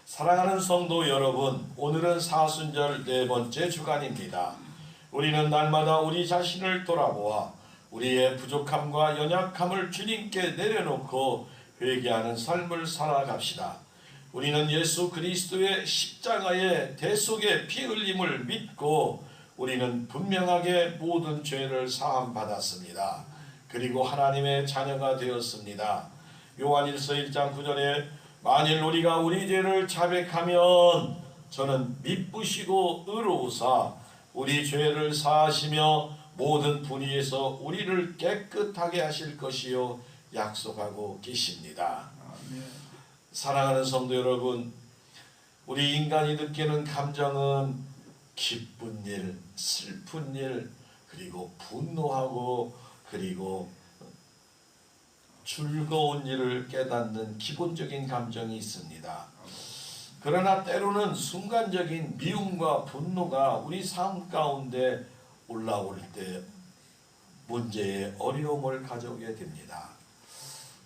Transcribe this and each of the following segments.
사랑하는 성도 여러분, 오늘은 사순절 네 번째 주간입니다. 우리는 날마다 우리 자신을 돌아보아 우리의 부족함과 연약함을 주님께 내려놓고 회개하는 삶을 살아갑시다. 우리는 예수 그리스도의 십자가의 대속의 피 흘림을 믿고 우리는 분명하게 모든 죄를 사함받았습니다. 그리고 하나님의 자녀가 되었습니다. 요한일서 1장 9절에 만일 우리가 우리 죄를 자백하면 저는 미쁘시고 의로우사 우리 죄를 사하시며 모든 불의에서 우리를 깨끗하게 하실 것이요 약속하고 계십니다. 사랑하는 성도 여러분, 우리 인간이 느끼는 감정은 기쁜 일, 슬픈 일, 그리고 분노하고 그리고 즐거운 일을 깨닫는 기본적인 감정이 있습니다. 그러나 때로는 순간적인 미움과 분노가 우리 삶 가운데 올라올 때 문제에 어려움을 가져오게 됩니다.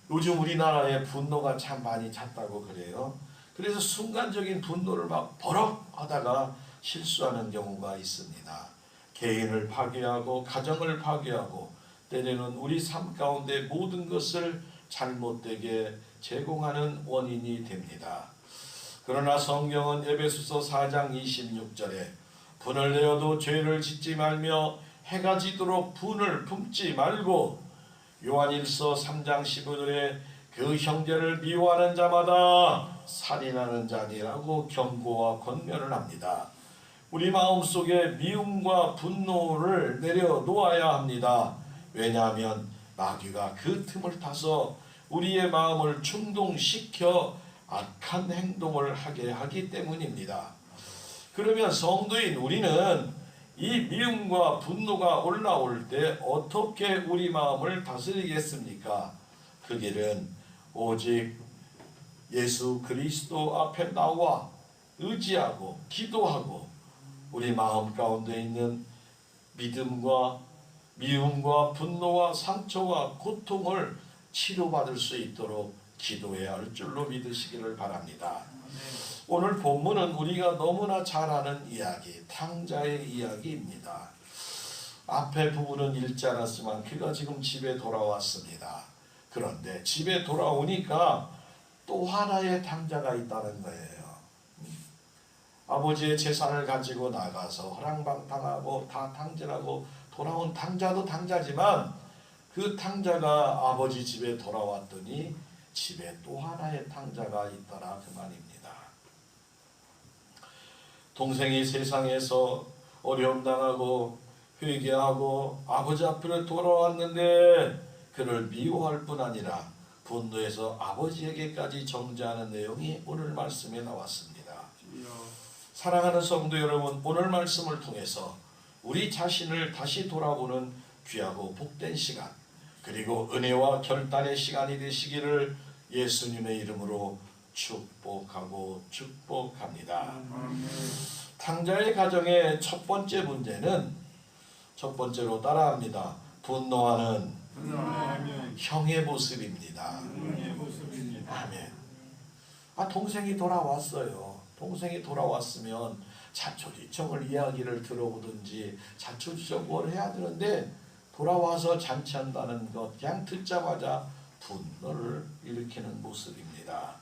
요즘 우리나라에 분노가 참 많이 잦다고 그래요. 그래서 순간적인 분노를 막 버럭 하다가 실수하는 경우가 있습니다. 개인을 파괴하고 가정을 파괴하고 때로는 우리 삶 가운데 모든 것을 잘못되게 제공하는 원인이 됩니다. 그러나 성경은 에베소서 4장 26절에 분을 내어도 죄를 짓지 말며 해가 지도록 분을 품지 말고 요한일서 3장 15절에 그 형제를 미워하는 자마다 살인하는 자니라고 경고와 권면을 합니다. 우리 마음속에 미움과 분노를 내려놓아야 합니다. 왜냐하면 마귀가 그 틈을 타서 우리의 마음을 충동시켜 악한 행동을 하게 하기 때문입니다. 그러면 성도인 우리는 이 미움과 분노가 올라올 때 어떻게 우리 마음을 다스리겠습니까? 그 길은 오직 예수 그리스도 앞에 나와 의지하고 기도하고 우리 마음 가운데 있는 믿음과 미움과 분노와 상처와 고통을 치료받을 수 있도록 기도해야 할 줄로 믿으시기를 바랍니다. 오늘 본문은 우리가 너무나 잘 아는 이야기, 탕자의 이야기입니다. 앞에 부분은 읽지 않았지만 그가 지금 집에 돌아왔습니다. 그런데 집에 돌아오니까 또 하나의 탕자가 있다는 거예요. 아버지의 재산을 가지고 나가서 허랑방탕하고 다 탕진하고 돌아온 탕자도 탕자지만 그 탕자가 아버지 집에 돌아왔더니 집에 또 하나의 탕자가 있더라 그 말입니다. 동생이 세상에서 어려움 당하고 회개하고 아버지 앞으로 돌아왔는데 그를 미워할 뿐 아니라 분노해서 아버지에게까지 정죄하는 내용이 오늘 말씀에 나왔습니다. 사랑하는 성도 여러분, 오늘 말씀을 통해서 우리 자신을 다시 돌아보는 귀하고 복된 시간, 그리고 은혜와 결단의 시간이 되시기를 예수님의 이름으로 축복하고 축복합니다. 탕자의 가정의 첫 번째 문제는 첫 번째로 따라합니다. 분노하는 형의 모습입니다. 아멘. 동생이 돌아왔어요. 동생이 돌아왔으면 자초지종을 이야기를 들어보든지 자초지종 뭘 해야 되는데 돌아와서 잔치한다는 것 그냥 듣자마자 분노를 일으키는 모습입니다.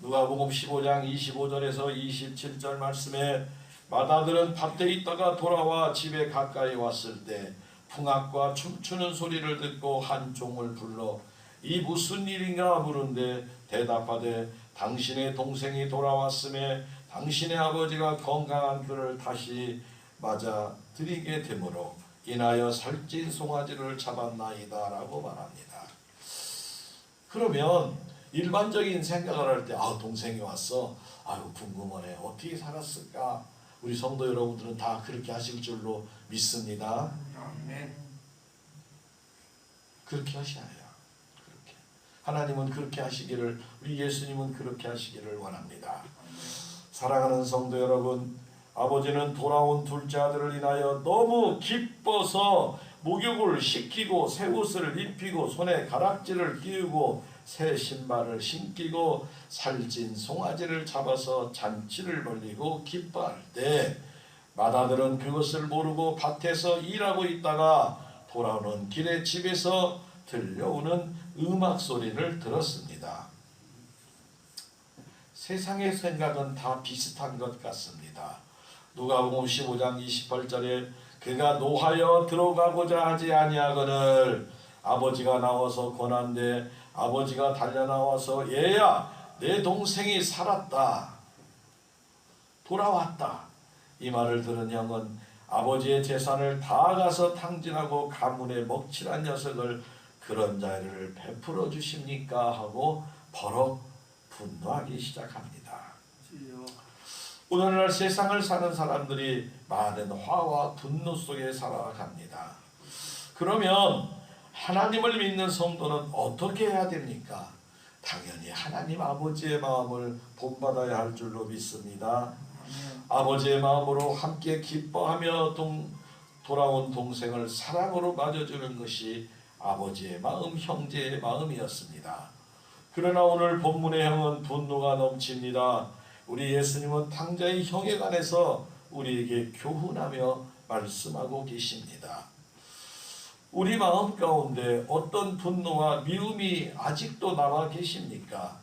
누가복음 15장 25절에서 27절 말씀에 맏아들은 밭에 있다가 돌아와 집에 가까이 왔을 때 풍악과 춤추는 소리를 듣고 한 종을 불러 이 무슨 일인가 물은데 대답하되 당신의 동생이 돌아왔음에 당신의 아버지가 건강한 그를 다시 맞아 드리게 되므로 인하여 살찐 송아지를 잡았나이다 라고 말합니다. 그러면 일반적인 생각을 할 때 동생이 왔어. 아유 궁금하네. 어떻게 살았을까? 우리 성도 여러분들은 다 그렇게 하실 줄로 믿습니다. 그렇게 하셔야 해요. 그렇게. 하나님은 그렇게 하시기를, 우리 예수님은 그렇게 하시기를 원합니다. 사랑하는 성도 여러분, 아버지는 돌아온 둘째 아들을 인하여 너무 기뻐서 목욕을 시키고 새 옷을 입히고 손에 가락지를 끼우고 새 신발을 신기고 살찐 송아지를 잡아서 잔치를 벌리고 기뻐할 때 맏아들은 그것을 모르고 밭에서 일하고 있다가 돌아오는 길에 집에서 들려오는 음악 소리를 들었습니다. 세상의 생각은 다 비슷한 것 같습니다. 누가복음 15장 28절에 그가 노하여 들어가고자 하지 아니하거늘 아버지가 나와서 권한대 아버지가 달려나와서 얘야 내 동생이 살았다 돌아왔다. 이 말을 들은 형은 아버지의 재산을 다 가서 탕진하고 가문에 먹칠한 녀석을 그런 자를 베풀어 주십니까 하고 버럭 분노하기 시작합니다. 오늘날 세상을 사는 사람들이 많은 화와 분노 속에 살아갑니다. 그러면 하나님을 믿는 성도는 어떻게 해야 됩니까? 당연히 하나님 아버지의 마음을 본받아야 할 줄로 믿습니다. 아버지의 마음으로 함께 기뻐하며 돌아온 동생을 사랑으로 맞아주는 것이 아버지의 마음, 형제의 마음이었습니다. 그러나 오늘 본문의 형은 분노가 넘칩니다. 우리 예수님은 탕자의 형에 관해서 우리에게 교훈하며 말씀하고 계십니다. 우리 마음 가운데 어떤 분노와 미움이 아직도 남아 계십니까?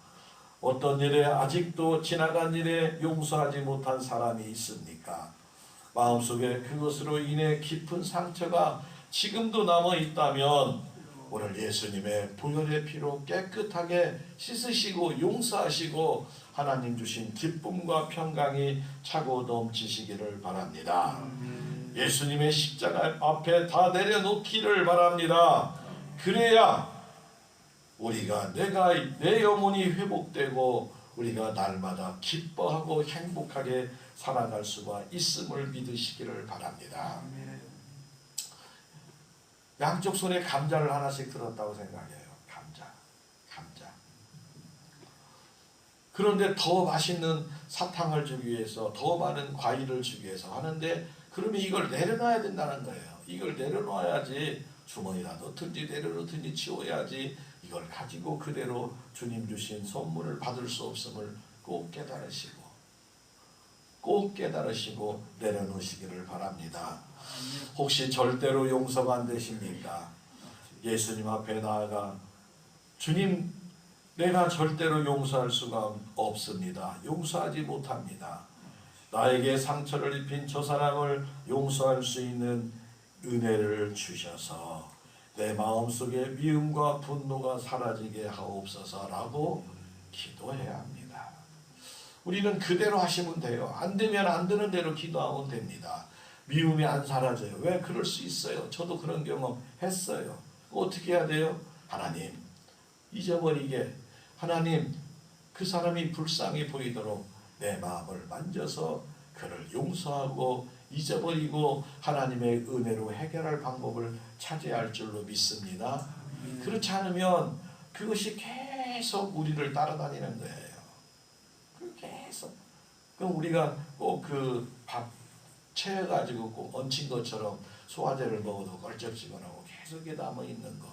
어떤 일에 아직도 지나간 일에 용서하지 못한 사람이 있습니까? 마음속에 그것으로 인해 깊은 상처가 지금도 남아 있다면 오늘 예수님의 보혈의 피로 깨끗하게 씻으시고 용서하시고 하나님 주신 기쁨과 평강이 차고 넘치시기를 바랍니다. 예수님의 십자가 앞에 다 내려놓기를 바랍니다. 그래야 우리가 내 영혼이 회복되고 우리가 날마다 기뻐하고 행복하게 살아갈 수가 있음을 믿으시기를 바랍니다. 양쪽 손에 감자를 하나씩 들었다고 생각해요. 감자. 그런데 더 맛있는 사탕을 주기 위해서 더 많은 과일을 주기 위해서 하는데 그러면 이걸 내려놔야 된다는 거예요. 이걸 내려놔야지 주머니라든지 내려놓든지 치워야지 이걸 가지고 그대로 주님 주신 선물을 받을 수 없음을 꼭 깨달으시고 내려놓으시기를 바랍니다. 혹시 절대로 용서가 안 되십니까? 예수님 앞에 나아가 주님 내가 절대로 용서할 수가 없습니다. 용서하지 못합니다. 나에게 상처를 입힌 저 사람을 용서할 수 있는 은혜를 주셔서 내 마음속에 미움과 분노가 사라지게 하옵소서라고 기도해야 합니다. 우리는 그대로 하시면 돼요. 안 되면 안 되는 대로 기도하면 됩니다. 미움이 안 사라져요. 왜 그럴 수 있어요? 저도 그런 경험 했어요. 어떻게 해야 돼요? 하나님 잊어버리게 하나님 그 사람이 불쌍히 보이도록 내 마음을 만져서 그를 용서하고 잊어버리고 하나님의 은혜로 해결할 방법을 찾아야 할 줄로 믿습니다. 그렇지 않으면 그것이 계속 우리를 따라다니는 거예요. 계속. 그럼 우리가 꼭 그 밥 채워가지고 꼭 얹힌 것처럼 소화제를 먹어도 껄쩍지근하고 계속 남아 있는 거.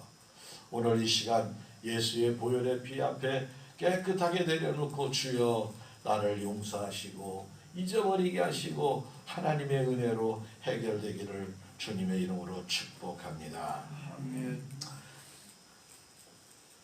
오늘 이 시간 예수의 보혈의 피 앞에 깨끗하게 내려놓고 주여 나를 용서하시고 잊어버리게 하시고 하나님의 은혜로 해결되기를 주님의 이름으로 축복합니다.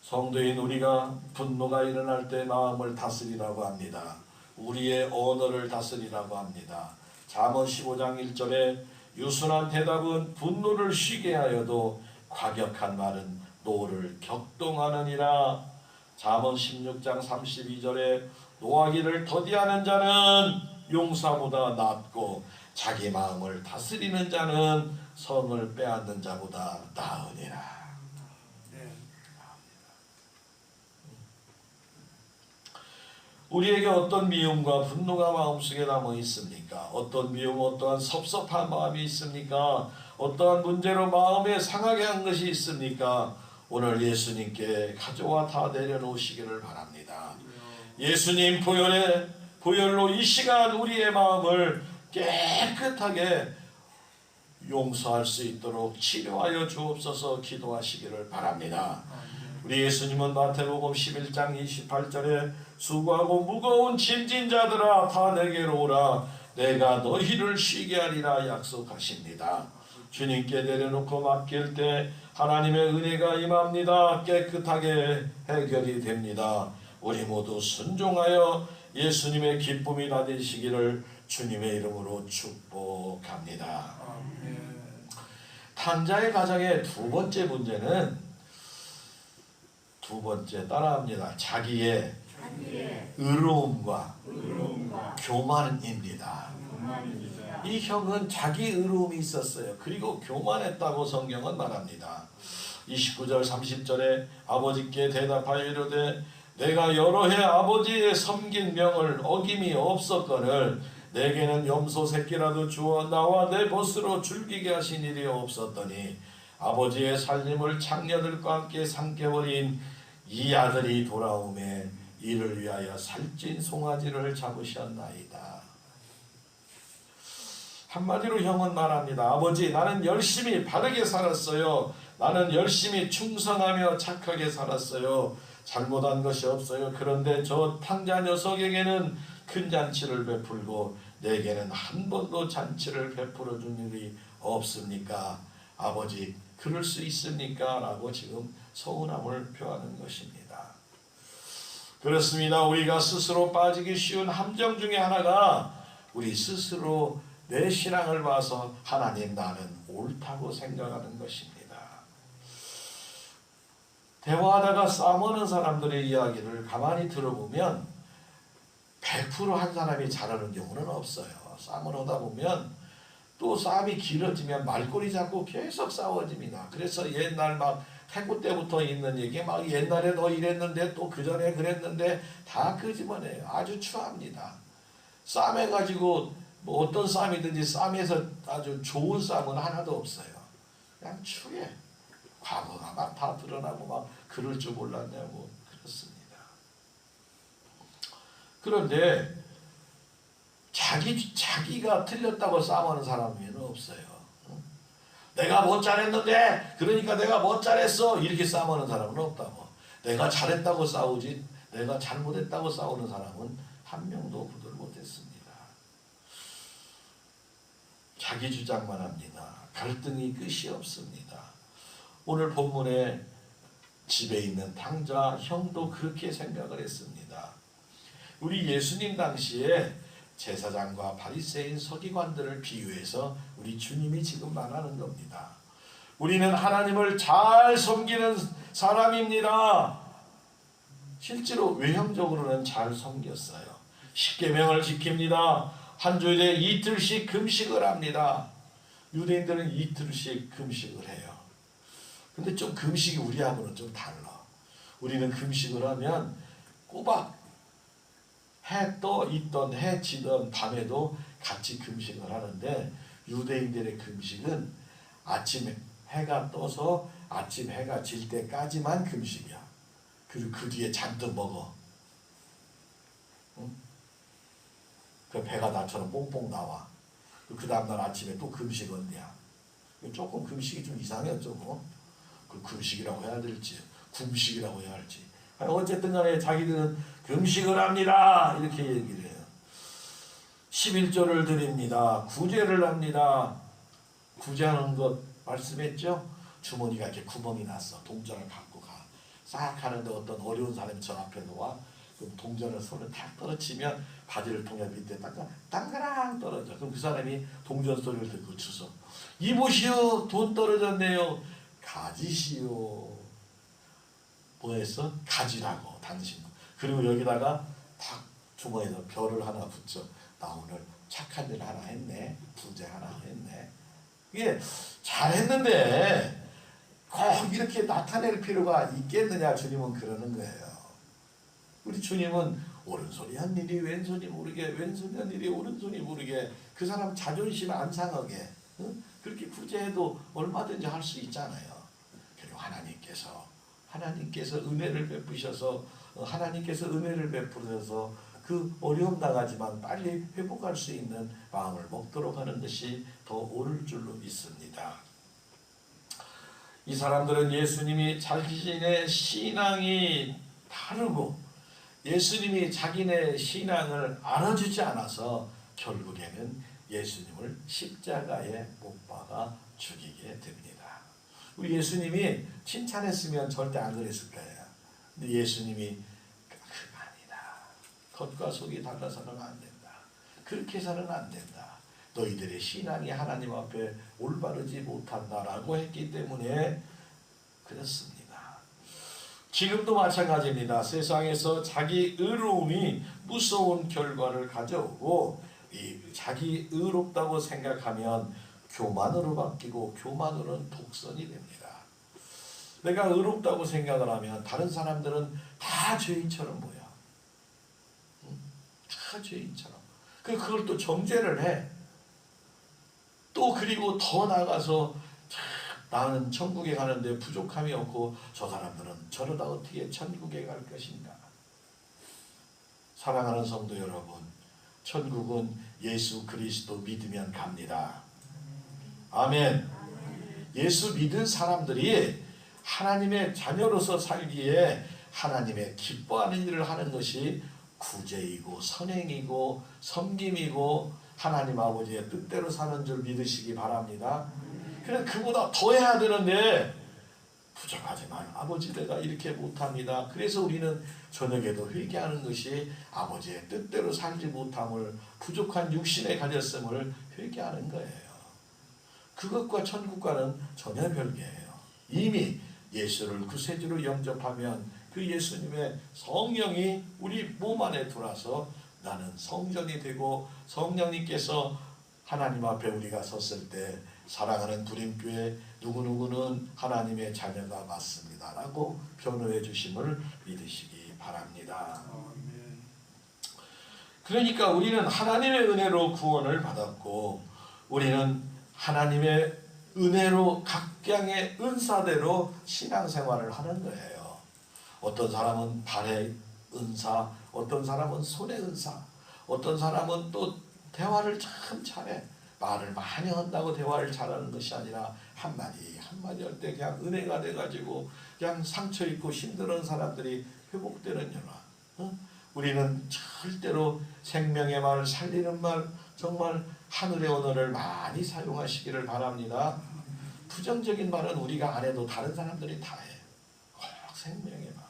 성도인 우리가 분노가 일어날 때 마음을 다스리라고 합니다. 우리의 언어를 다스리라고 합니다. 잠언 15장 1절에 유순한 대답은 분노를 쉬게 하여도 과격한 말은 노를 격동하느니라. 잠언 16장 32절에 노하기를 더디하는 자는 용사보다 낫고 자기 마음을 다스리는 자는 성을 빼앗는 자보다 나으니라. 우리에게 어떤 미움과 분노가 마음속에 남아 있습니까? 어떤 미움, 어떠한 섭섭한 마음이 있습니까? 어떠한 문제로 마음에 상하게 한 것이 있습니까? 오늘 예수님께 가져와 다 내려놓으시기를 바랍니다. 예수님 보혈로 이 시간 우리의 마음을 깨끗하게 용서할 수 있도록 치료하여 주옵소서 기도하시기를 바랍니다. 우리 예수님은 마태복음 11장 28절에 수고하고 무거운 짐진 자들아 다 내게로 오라 내가 너희를 쉬게 하리라 약속하십니다. 주님께 내려놓고 맡길 때 하나님의 은혜가 임합니다. 깨끗하게 해결이 됩니다. 우리 모두 순종하여 예수님의 기쁨이 다 되시기를 주님의 이름으로 축복합니다. 탕자의 가정의 두 번째 문제는 두 번째 따라합니다. 자기의 의로움과 교만입니다. 이 형은 자기 의로움이 있었어요. 그리고 교만했다고 성경은 말합니다. 29절 30절에 아버지께 대답하여 이르되 내가 여러 해 아버지의 섬긴 명을 어김이 없었거늘 내게는 염소 새끼라도 주어 나와 내 벗으로 즐기게 하신 일이 없었더니 아버지의 살림을 장녀들과 함께 삼켜버린 이 아들이 돌아오매 이를 위하여 살찐 송아지를 잡으셨나이다. 한마디로 형은 말합니다. 아버지, 나는 열심히 바르게 살았어요. 나는 열심히 충성하며 착하게 살았어요. 잘못한 것이 없어요. 그런데 저 탕자 녀석에게는 큰 잔치를 베풀고 내게는 한 번도 잔치를 베풀어 준 일이 없습니까? 아버지, 그럴 수 있습니까? 라고 지금 서운함을 표하는 것입니다. 그렇습니다. 우리가 스스로 빠지기 쉬운 함정 중에 하나가 우리 스스로 내 신앙을 봐서 하나님 나는 옳다고 생각하는 것입니다. 대화하다가 싸우는 사람들의 이야기를 가만히 들어보면 100% 한 사람이 잘하는 경우는 없어요. 싸움을 하다 보면 또 싸움이 길어지면 말꼬리 잡고 계속 싸워집니다. 그래서 옛날 막 태고 때부터 있는 얘기 막 옛날에 너 이랬는데 또 그 전에 그랬는데 다 끄집어내요. 아주 추합니다. 싸움해가지고 뭐 어떤 싸움이든지 싸움에서 아주 좋은 싸움은 하나도 없어요. 그냥 추해. 과거가 막 다 드러나고 막 그럴 줄 몰랐냐고 그렇습니다. 그런데 자기가 틀렸다고 싸우는 사람은 없어요. 내가 뭐 잘했는데 그러니까 내가 뭐 잘했어 이렇게 싸우는 사람은 없다고. 내가 잘했다고 싸우지 내가 잘못했다고 싸우는 사람은 한 명도 보들 못했습니다. 자기 주장만 합니다. 갈등이 끝이 없습니다. 오늘 본문에 집에 있는 탕자 형도 그렇게 생각을 했습니다. 우리 예수님 당시에 제사장과 바리새인 서기관들을 비유해서 우리 주님이 지금 말하는 겁니다. 우리는 하나님을 잘 섬기는 사람입니다. 실제로 외형적으로는 잘 섬겼어요. 십계명을 지킵니다. 한 주일에 이틀씩 금식을 합니다. 유대인들은 이틀씩 금식을 해요. 근데 좀 금식이 우리하고는 좀 달라. 우리는 금식을 하면 꼬박 해 떠 있던 해 지던 밤에도 같이 금식을 하는데 유대인들의 금식은 아침에 해가 떠서 아침 해가 질 때까지만 금식이야. 그리고 그 뒤에 잔뜩 먹어. 응? 그 배가 나처럼 뽕뽕 나와. 그 다음날 아침에 또 금식 언제야. 조금 금식이 좀 이상했죠. 뭐. 그 금식이라고 해야 될지 금식이라고 해야 할지 어쨌든 간에 자기들은 금식을 합니다 이렇게 얘기를 해요. 11조를 드립니다. 구제를 합니다. 구제하는 것 말씀했죠. 주머니가 이렇게 구멍이 났어. 동전을 갖고 가. 싹 하는데 어떤 어려운 사람이 저 앞에 놓아. 그럼 동전을 손을 탁 떨어치면 바지를 통해 밑에 땅그랑 떨어져. 그럼 그 사람이 동전 소리를 듣고 주워. 이보시오 돈 떨어졌네요. 가지시오. 뭐했어? 가지라고 당신. 그리고 여기다가 탁 주머니에서 별을 하나 붙여. 나 오늘 착한 일 하나 했네. 부재 하나 했네. 이게 잘했는데 꼭 이렇게 나타낼 필요가 있겠느냐. 주님은 그러는 거예요. 우리 주님은 오른손이 한 일이 왼손이 모르게 왼손이 한 일이 오른손이 모르게 그 사람 자존심 안 상하게 그렇게 구제해도 얼마든지 할 수 있잖아요. 그리고 하나님께서 은혜를 베푸셔서 하나님께서 은혜를 베푸셔서 그 어려움 당하지만 빨리 회복할 수 있는 마음을 먹도록 하는 것이 더 옳을 줄로 믿습니다. 이 사람들은 예수님이 자신의 신앙이 다르고 예수님이 자기네 신앙을 알아주지 않아서 결국에는 예수님을 십자가에 못 박아 죽이게 됩니다. 우리 예수님이 칭찬했으면 절대 안 그랬을 거예요. 근데 예수님이 그거 아니다. 겉과 속이 달라서는 안 된다. 그렇게 해서는 안 된다. 너희들의 신앙이 하나님 앞에 올바르지 못한다라고 했기 때문에 그렇습니다. 지금도 마찬가지입니다. 세상에서 자기 의로움이 무서운 결과를 가져오고 자기 의롭다고 생각하면 교만으로 바뀌고 교만으로는 독선이 됩니다. 내가 의롭다고 생각을 하면 다른 사람들은 다 죄인처럼 보여. 다 죄인처럼. 그걸 또 정죄를 해. 또 그리고 더 나가서 나는 천국에 가는데 부족함이 없고 저 사람들은 저러다 어떻게 천국에 갈 것인가. 사랑하는 성도 여러분, 천국은 예수 그리스도 믿으면 갑니다. 아멘. 예수 믿은 사람들이 하나님의 자녀로서 살기에 하나님의 기뻐하는 일을 하는 것이 구제이고 선행이고 섬김이고 하나님 아버지의 뜻대로 사는 줄 믿으시기 바랍니다. 그래서 그보다 더 해야 되는데 부족하지만 아버지 내가 이렇게 못합니다. 그래서 우리는 저녁에도 회개하는 것이 아버지의 뜻대로 살지 못함을 부족한 육신에 가졌음을 회개하는 거예요. 그것과 천국과는 전혀 별개예요. 이미 예수를 구세주로 영접하면 그 예수님의 성령이 우리 몸 안에 들어와서 나는 성전이 되고 성령님께서 하나님 앞에 우리가 섰을 때 사랑하는 구림교회 누구누구는 하나님의 자녀가 맞습니다 라고 변호해 주심을 믿으시기 바랍니다. 그러니까 우리는 하나님의 은혜로 구원을 받았고 우리는 하나님의 은혜로 각양의 은사대로 신앙생활을 하는 거예요. 어떤 사람은 발의 은사, 어떤 사람은 손의 은사, 어떤 사람은 또 대화를 참 잘해. 말을 많이 한다고 대화를 잘하는 것이 아니라 한마디 한마디 할 때 그냥 은혜가 돼가지고 그냥 상처 입고 힘들은 사람들이 회복되는 연화. 우리는 절대로 생명의 말, 살리는 말, 정말 하늘의 언어를 많이 사용하시기를 바랍니다. 부정적인 말은 우리가 안 해도 다른 사람들이 다 해. 생명의 말.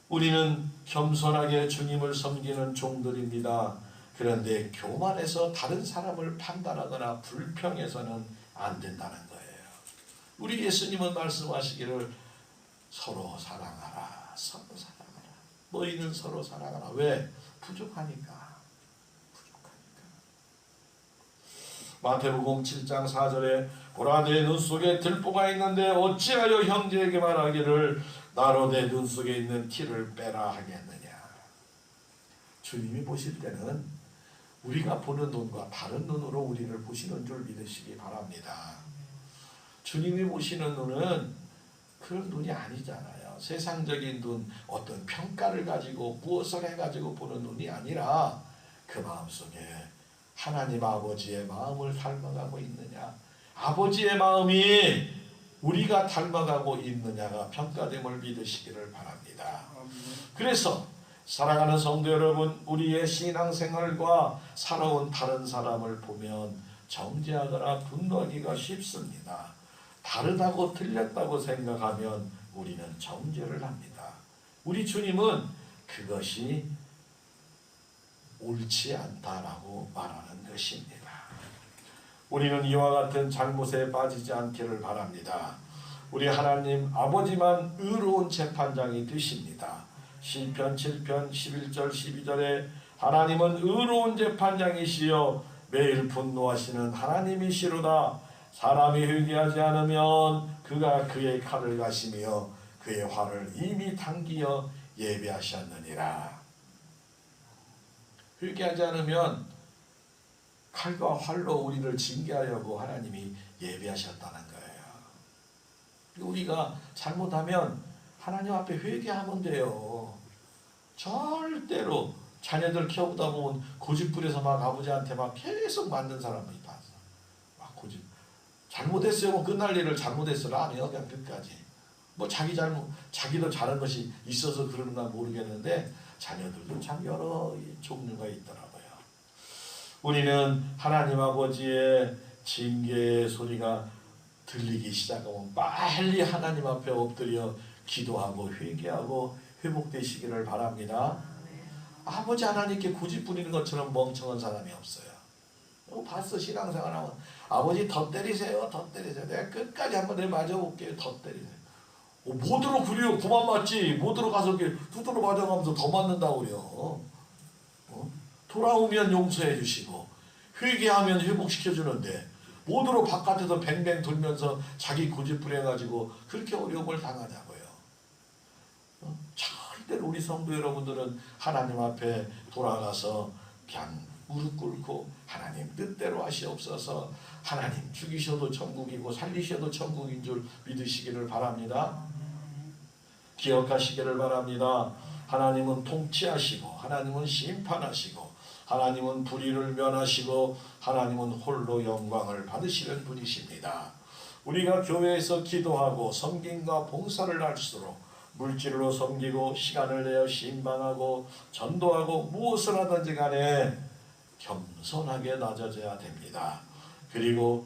우리는 겸손하게 주님을 섬기는 종들입니다. 그런데 교만해서 다른 사람을 판단하거나 불평해서는 안 된다는 거예요. 우리 예수님은 말씀하시기를 서로 사랑하라. 서로 사랑하라. 너희는 서로 사랑하라. 왜? 부족하니까. 마태복음 7장 4절에 보라 내 눈 속에 들보가 있는데 어찌하여 형제에게 말하기를 나로 내 눈 속에 있는 티를 빼라 하겠느냐. 주님이 보실 때는 우리가 보는 눈과 다른 눈으로 우리를 보시는 줄 믿으시기 바랍니다. 주님이 보시는 눈은 그런 눈이 아니잖아요. 세상적인 눈, 어떤 평가를 가지고 무엇을 해가지고 보는 눈이 아니라 그 마음속에 하나님 아버지의 마음을 닮아가고 있느냐, 아버지의 마음이 우리가 닮아가고 있느냐가 평가됨을 믿으시기를 바랍니다. 그래서 사랑하는 성도 여러분, 우리의 신앙생활과 살아온 다른 사람을 보면 정죄하거나 분노하기가 쉽습니다. 다르다고 틀렸다고 생각하면 우리는 정죄를 합니다. 우리 주님은 그것이 옳지 않다라고 말하는 것입니다. 우리는 이와 같은 잘못에 빠지지 않기를 바랍니다. 우리 하나님 아버지만 의로운 재판장이 되십니다. 시편 7편 11절 12절에 하나님은 의로운 재판장이시여 매일 분노하시는 하나님이시로다. 사람이 회개하지 않으면 그가 그의 칼을 가시며 그의 활을 이미 당기어 예비하셨느니라. 회개하지 않으면 칼과 활로 우리를 징계하려고 하나님이 예비하셨다는 거예요. 우리가 잘못하면 하나님 앞에 회개하면 돼요. 절대로 자녀들 키워보다 보면 고집부려서 막 아버지한테 막 계속 맞는 사람이 봤어. 막 고집. 잘못했어요. 뭐 끝날 일을 잘못했어요. 아니요. 그냥 끝까지. 뭐 자기도 잘한 것이 있어서 그러나 모르겠는데 자녀들도 참 여러 종류가 있더라고요. 우리는 하나님 아버지의 징계의 소리가 들리기 시작하면 빨리 하나님 앞에 엎드려 기도하고 회개하고 회복되시기를 바랍니다. 아버지 하나님께 고집 부리는 것처럼 멍청한 사람이 없어요. 봤어, 신앙생활하면 아버지 더 때리세요, 더 때리세요. 내가 끝까지 한번 내 맞아볼게요. 더 때리세요. 모두로 그래요. 그만 맞지. 모두로 가서 이렇게 두드러 맞아가면서 더 맞는다고 그래요. 돌아오면 용서해 주시고 회개하면 회복시켜 주는데 모두로 바깥에서 뱅뱅 돌면서 자기 고집 부려가지고 그렇게 어려움을 당하냐고요. 절대로 우리 성도 여러분들은 하나님 앞에 돌아가서 그냥 무릎 꿇고 하나님 뜻대로 하시옵소서. 하나님 죽이셔도 천국이고 살리셔도 천국인 줄 믿으시기를 바랍니다. 기억하시기를 바랍니다. 하나님은 통치하시고 하나님은 심판하시고 하나님은 불의를 면하시고 하나님은 홀로 영광을 받으시는 분이십니다. 우리가 교회에서 기도하고 섬김과 봉사를 할수록 물질로 섬기고 시간을 내어 신방하고 전도하고 무엇을 하든지 간에 겸손하게 낮아져야 됩니다. 그리고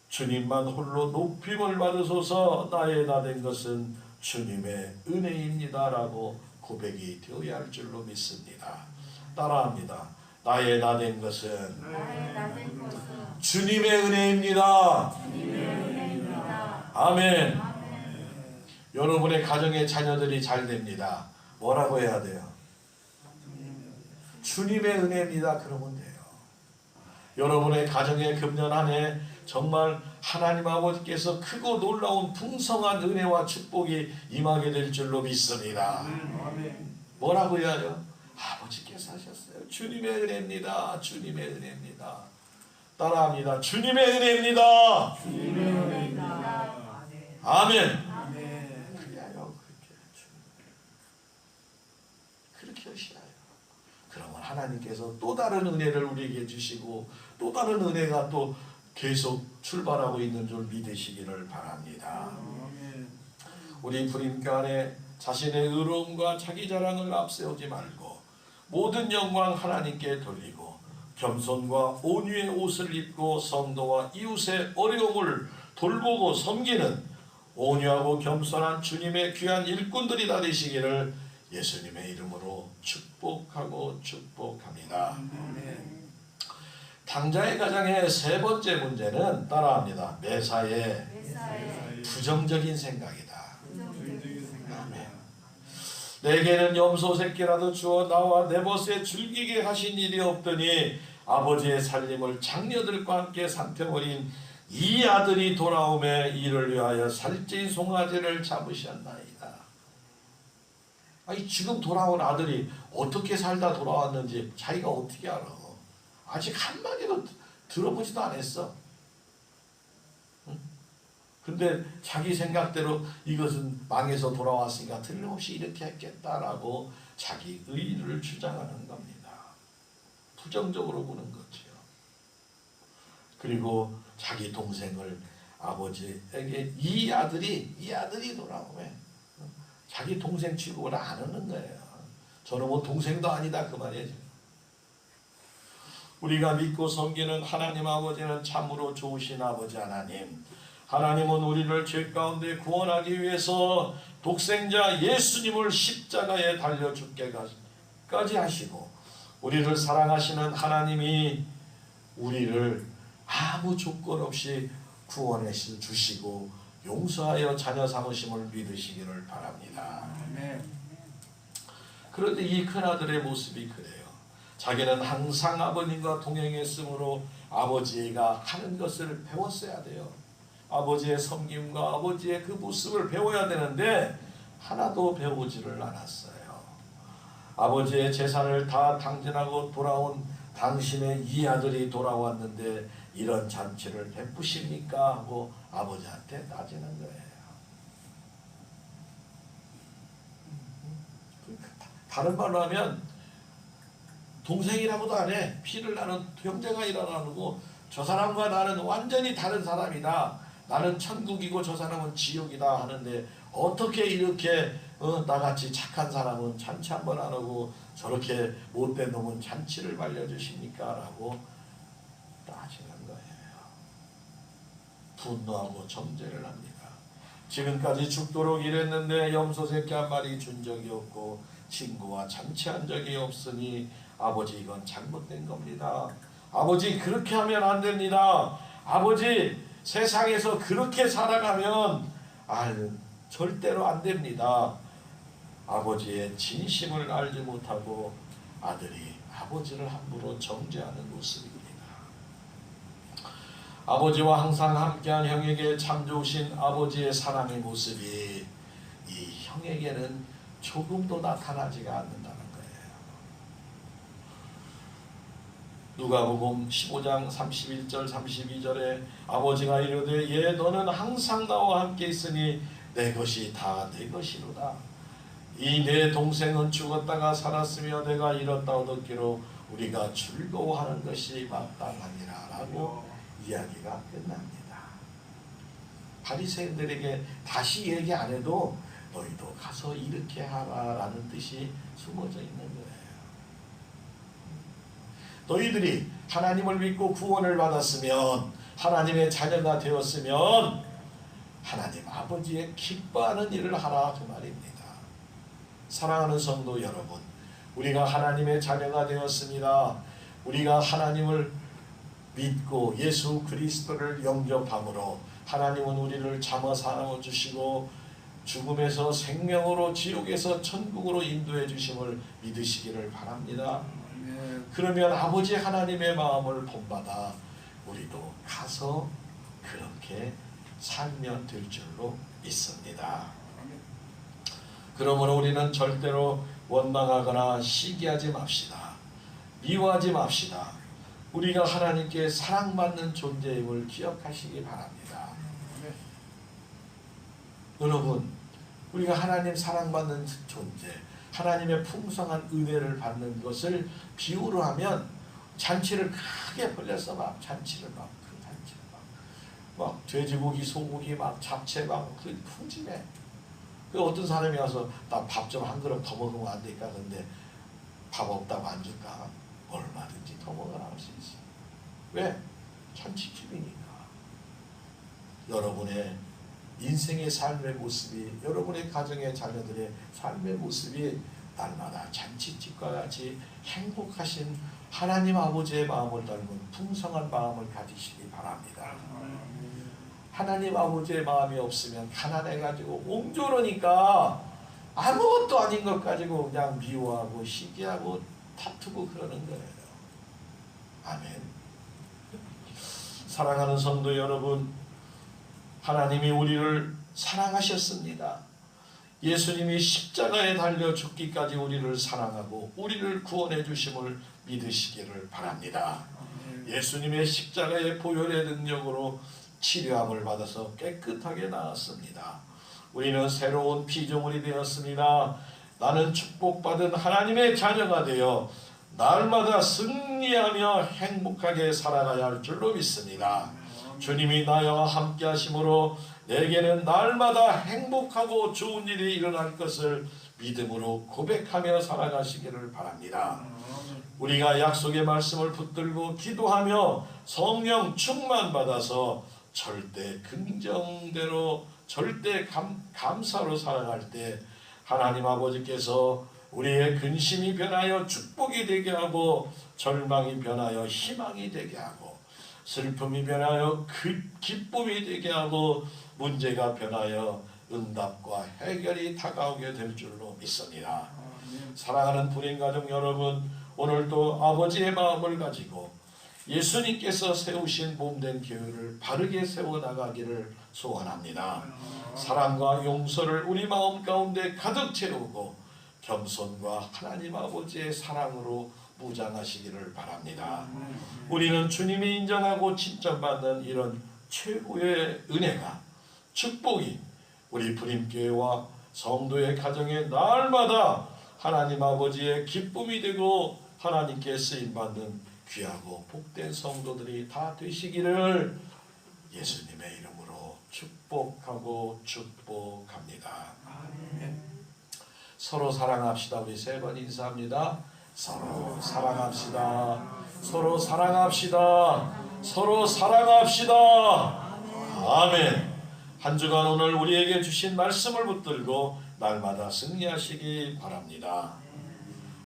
주님만 홀로 높임을 받으소서. 나의 나 된 것은 주님의 은혜입니다 라고 고백이 되어야 할 줄로 믿습니다. 따라합니다. 나의 나 된 것은 주님의 은혜입니다. 아멘. 여러분의 가정의 자녀들이 잘 됩니다. 뭐라고 해야 돼요? 주님의 은혜입니다. 그러면 돼요. 여러분의 가정의 금년 한 해 정말 하나님 아버지께서 크고 놀라운 풍성한 은혜와 축복이 임하게 될 줄로 믿습니다. 뭐라고 해야 해요? 아버지께서 하셨어요. 주님의 은혜입니다. 주님의 은혜입니다. 따라합니다. 주님의 은혜입니다. 주님의 은혜입니다. 아멘. 그렇게 하셔야 해요. 그러면 하나님께서 또 다른 은혜를 우리에게 주시고 또 다른 은혜가 또 계속 출발하고 있는 줄 믿으시기를 바랍니다. 우리 불임교 안에 자신의 의로움과 자기 자랑을 앞세우지 말고 모든 영광 하나님께 돌리고 겸손과 온유의 옷을 입고 성도와 이웃의 어려움을 돌보고 섬기는 온유하고 겸손한 주님의 귀한 일꾼들이 되시기를 예수님의 이름으로 축복하고 축복합니다. 당자의 가장의 세 번째 문제는 따라합니다. 매사에 부정적인 생각이다. 아멘. 내게는 염소 새끼라도 주어 나와 내 벗에 즐기게 하신 일이 없더니 아버지의 살림을 장녀들과 함께 삼켜버린 이 아들이 돌아오매 이를 위하여 살찐 송아지를 잡으셨나이다. 아니 지금 돌아온 아들이 어떻게 살다 돌아왔는지 자기가 어떻게 알아? 아직 한마디도 들어보지도 않았어. 근데 자기 생각대로 이것은 망해서 돌아왔으니까 틀림없이 이렇게 했겠다라고 자기 의의를 주장하는 겁니다. 부정적으로 보는 거죠. 그리고 자기 동생을 아버지에게 이 아들이 돌아오면 자기 동생 취급을 안 하는 거예요. 저는 뭐 동생도 아니다 그 말이에요. 우리가 믿고 섬기는 하나님 아버지는 참으로 좋으신 아버지 하나님. 하나님은 우리를 죄 가운데 구원하기 위해서 독생자 예수님을 십자가에 달려 죽게까지 하시고 우리를 사랑하시는 하나님이 우리를 아무 조건 없이 구원해 주시고 용서하여 자녀 삼으심을 믿으시기를 바랍니다. 그런데 이 큰아들의 모습이 그래요. 자기는 항상 아버님과 동행했으므로 아버지가 하는 것을 배웠어야 돼요. 아버지의 섬김과 아버지의 그 모습을 배워야 되는데 하나도 배우지를 않았어요. 아버지의 재산을 다 탕진하고 돌아온 당신의 이 아들이 돌아왔는데 이런 잔치를 베푸십니까? 하고 아버지한테 따지는 거예요. 다른 말로 하면 동생이라고도 안 해. 피를 나는 형제가 일어나고 저 사람과 나는 완전히 다른 사람이다. 나는 천국이고 저 사람은 지옥이다 하는데 어떻게 이렇게 나같이 착한 사람은 잔치 한 번 안 하고 저렇게 못된 놈은 잔치를 말려주십니까? 라고 따지는 거예요. 분노하고 정죄를 합니다. 지금까지 죽도록 일했는데 염소 새끼 한 마리 준 적이 없고 친구와 잔치한 적이 없으니 아버지 이건 잘못된 겁니다. 아버지 그렇게 하면 안 됩니다. 아버지 세상에서 그렇게 살아가면 절대로 안 됩니다. 아버지의 진심을 알지 못하고 아들이 아버지를 함부로 정죄하는 모습입니다. 아버지와 항상 함께한 형에게 참 좋으신 아버지의 사랑의 모습이 이 형에게는 조금도 나타나지가 않는다는 거예요. 누가복음 15장 31절 32절에 아버지가 이르되 예 너는 항상 나와 함께 있으니 내 것이 다 내 것이로다. 이 내 동생은 죽었다가 살았으며 내가 잃었다 얻었기로 우리가 즐거워하는 것이 마땅하니라 라고 이야기가 끝납니다. 바리새인들에게 다시 얘기 안 해도 너희도 가서 이렇게 하라 라는 뜻이 숨어져 있는 거예요. 너희들이 하나님을 믿고 구원을 받았으면 하나님의 자녀가 되었으면 하나님 아버지의 기뻐하는 일을 하라 그 말입니다. 사랑하는 성도 여러분, 우리가 하나님의 자녀가 되었습니다. 우리가 하나님을 믿고 예수 그리스도를 영접함으로 하나님은 우리를 참아 사랑해 주시고 죽음에서 생명으로 지옥에서 천국으로 인도해 주심을 믿으시기를 바랍니다. 그러면 아버지 하나님의 마음을 본받아 우리도 가서 그렇게 살면 될 줄로 믿습니다. 그러므로 우리는 절대로 원망하거나 시기하지 맙시다. 미워하지 맙시다. 우리가 하나님께 사랑받는 존재임을 기억하시기 바랍니다. 여러분, 우리가 하나님 사랑받는 존재, 하나님의 풍성한 은혜를 받는 것을 비유로 하면 잔치를 크게 벌려서 막 잔치를 막 돼지고기, 소고기 막 잡채 막 그 풍집해. 그 어떤 사람이 와서 나 밥 좀 한 그릇 더 먹으면 안 될까? 근데 밥 없다고 안 줄까? 얼마든지 더 먹으라 할 수 있어. 왜? 잔치집이니까. 여러분의 인생의 삶의 모습이, 여러분의 가정의 자녀들의 삶의 모습이 날마다 잔치집과 같이 행복하신 하나님 아버지의 마음을 닮은 풍성한 마음을 가지시기 바랍니다. 하나님 아버지의 마음이 없으면 가난해가지고 옹졸하니까 아무것도 아닌 것 가지고 그냥 미워하고 시기하고 다투고 그러는 거예요. 아멘. 사랑하는 성도 여러분, 하나님이 우리를 사랑하셨습니다. 예수님이 십자가에 달려 죽기까지 우리를 사랑하고 우리를 구원해 주심을 믿으시기를 바랍니다. 예수님의 십자가의 보혈의 능력으로 치료함을 받아서 깨끗하게 나았습니다. 우리는 새로운 피조물이 되었습니다. 나는 축복받은 하나님의 자녀가 되어 날마다 승리하며 행복하게 살아가야 할 줄로 믿습니다. 주님이 나와 함께 하심으로 내게는 날마다 행복하고 좋은 일이 일어날 것을 믿음으로 고백하며 살아가시기를 바랍니다. 우리가 약속의 말씀을 붙들고 기도하며 성령 충만받아서 절대 긍정대로 절대 감사로 살아갈 때 하나님 아버지께서 우리의 근심이 변하여 축복이 되게 하고 절망이 변하여 희망이 되게 하고 슬픔이 변하여 기쁨이 되게 하고 문제가 변하여 응답과 해결이 다가오게 될 줄로 믿습니다. 사랑하는 부인가족 여러분, 오늘도 아버지의 마음을 가지고 예수님께서 세우신 몸된 교회를 바르게 세워나가기를 소원합니다. 사랑과 용서를 우리 마음 가운데 가득 채우고 겸손과 하나님 아버지의 사랑으로 무장하시기를 바랍니다. 우리는 주님이 인정하고 칭찬받는 이런 최고의 은혜가, 축복이 우리 부림교회와 성도의 가정에 날마다 하나님 아버지의 기쁨이 되고 하나님께 쓰임받는 귀하고 복된 성도들이 다 되시기를 예수님의 이름으로 축복하고 축복합니다. 서로 사랑합시다. 우리 세 번 인사합니다. 서로 사랑합시다. 서로 사랑합시다. 서로 사랑합시다. 아멘. 한 주간 오늘 우리에게 주신 말씀을 붙들고 날마다 승리하시기 바랍니다.